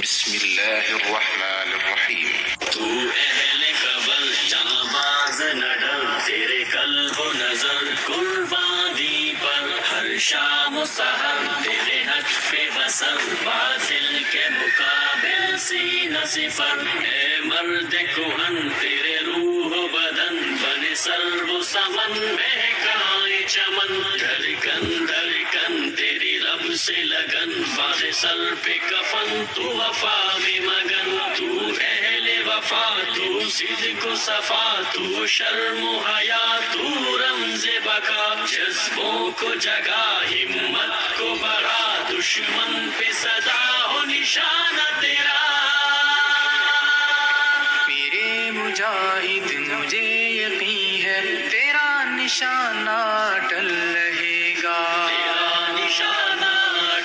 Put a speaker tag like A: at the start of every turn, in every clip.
A: بسم اللہ الرحمن الرحیم۔
B: تو اہل قبر جانباز نہ ڈر، تیرے قلب و نظر قربان دی پر، ہر شام و سحر تیرے حق پہ بسر، باطل کے مقابل سینہ صفر، اے مرد کہن تیرے روح و بدن، بن سر و سمن مہکائے چمن، دھڑکن دھڑکن تیری رب سے لگن، فاض سر پہ کفن تو وفا میں مگن، تو اہل وفا تو صدق و صفا، تو شرم و حیا تو رمز بقا، جذبوں کو جگا ہمت کو بڑھا، دشمن پہ صدا ہو نشانہ تیرا۔
C: میرے مجاہد مجھے یقین ہے تیرا نشانہ ٹل رہے گا،
B: تیرا نشانہ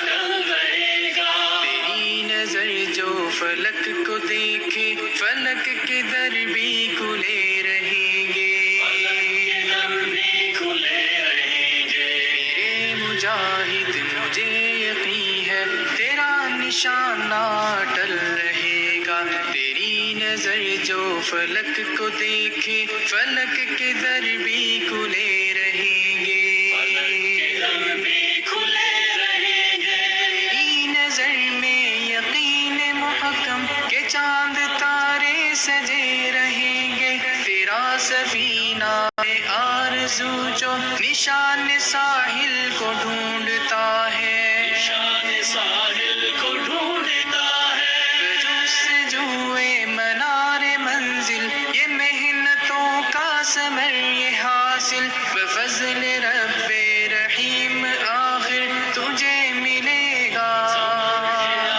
B: ٹل رہے گا،
C: تیری نظر جو فلک کو دیکھے فلک کے در بھی کھلے رہیں گے،
B: فلک کے در بھی کھلے رہیں گے۔
C: میرے مجاہد مجھے یقین ہے تیرا نشانہ ٹل رہے گا، تیری نظر جو فلک کو دیکھے فلک کے در بھی کھلے رہیں گے،
B: فلک کے در بھی کھلے رہیں گے۔
C: تیری نظر میں یقین محکم کہ چاند تارے سجے رہیں گے، تیرا سفینہ آرزو جو نشان ساحل کو ڈھونڈتا ہے،
B: نشان ساحل کو ڈھونڈتا ہے،
C: جستجوئے منار منزل یہ محنتوں کا ثمر یہ حاصل، بفضل رب رحیم آخر تجھے ملے گا،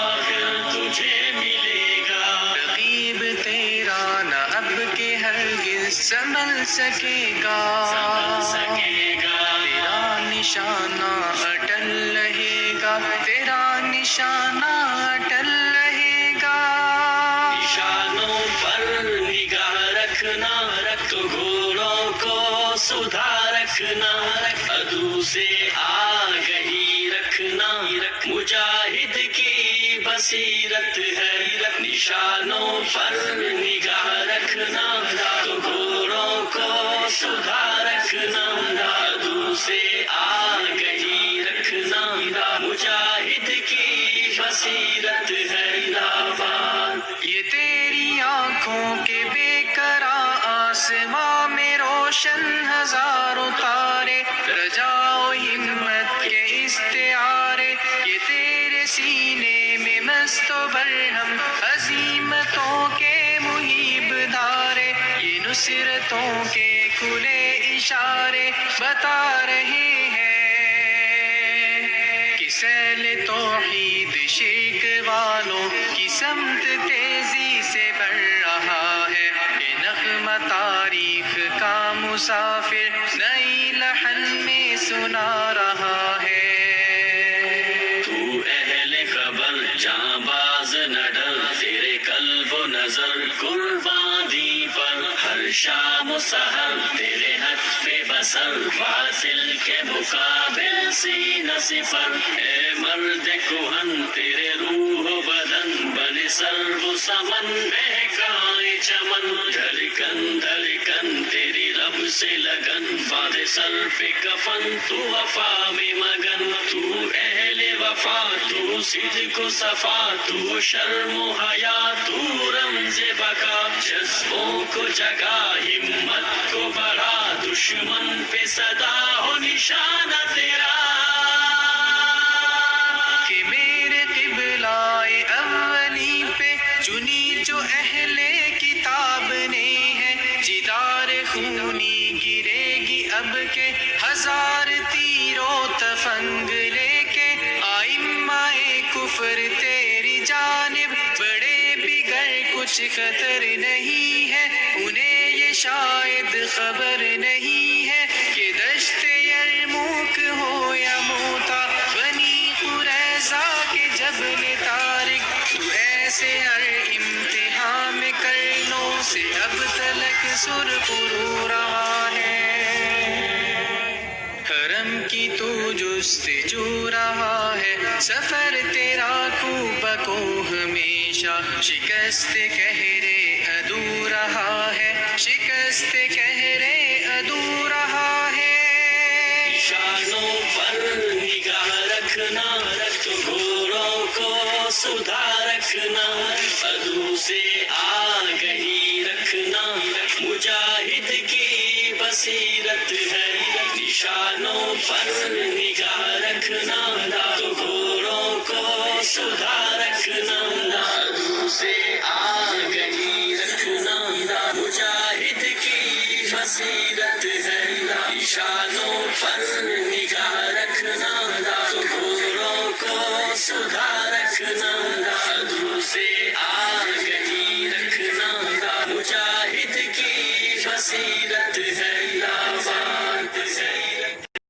B: آخر تجھے ملے گا۔
C: رقیب تیرا نہ اب کے ہرگز سنبھل سکے گا،
B: سنبھل سکے گا،
C: تیرا نشانہ اٹل رہے گا، تیرا نشانہ اٹل رہے گا،
B: نشانوں پر نگاہ رکھنا، تو گھوڑوں کو سدھا رکھنا، عدو سے آگہی رکھنا، مجاہد کی بصیرت ہے، نشانوں پر نگاہ رکھنا، تو گھوڑوں کو سدھا رکھنا، عدو سے آگہی رکھنا، مجاہد کی بصیرت ہے۔
C: یہ تیری آنکھوں کے بے قرار آسماں میں روشن ہزاروں تارے، رجا و ہمت کے استعارے، یہ تیرے سینے میں مست و برہم عزیمتوں کے محیب دارے، یہ نصرتوں کے کھلے اشارے بتا رہے ہیں کہ سیل توحید شرک والوں کی سمت تیزی سے بڑھ رہا ہے، یہ نغمہ تاریخ کا مسافر نئی لحن میں سنا رہا ہے۔
B: تو اہل قبر جانباز نہ ڈر، تیرے قلب و نظر قربان دی پر، ہر شام و سحر تیرے حق پہ بسر، باطل کے مقابل سینہ صفر، اے مرد کہن تیرے روح و بدن، بن سر و سمن مہکائے چمن، دھڑکن دھڑکن تیری رب سے لگن، فاض سر پہ کفن تو وفا میں مگن، تو اہل وفا تو صدق و صفا، تو شرم و حیا تو رمز بقا، جذبوں کو جگا ہمت کو بڑھا، دشمن پہ صدا ہو نشانہ تیرا۔
C: کہ میرے قبلہ اولی پہ چنی جو اہل کتاب نے ہے، جدار خونی گرے گی اب کے ہزار تیر و تفنگ لے کے، آئمہ کفر تیری جانب بڑے بگر کچھ خطر نہیں ہے، انہیں یہ شاید خبر نہیں ہے کہ دشت یرموک ہو یا موتا، بنی قریظہ کے جبل طارق، تو ایسے ہر امتحان میں کرنوں سے اب تلک سرخ رو رہا ہے، حرم کی تو تو جستجو رہا ہے سفر تیرا کو بکو ہمیشہ شکست کہرے ادو رہا ہے شکست کہرے ادو رہا ہے
B: نشانوں پر نگاہ رکھنا تو گھوڑوں کو سدھار رکھنا عدو سے آگہی رکھنا مجاہد کی بصیرت ہے نشانوں پر نگاہ رکھنا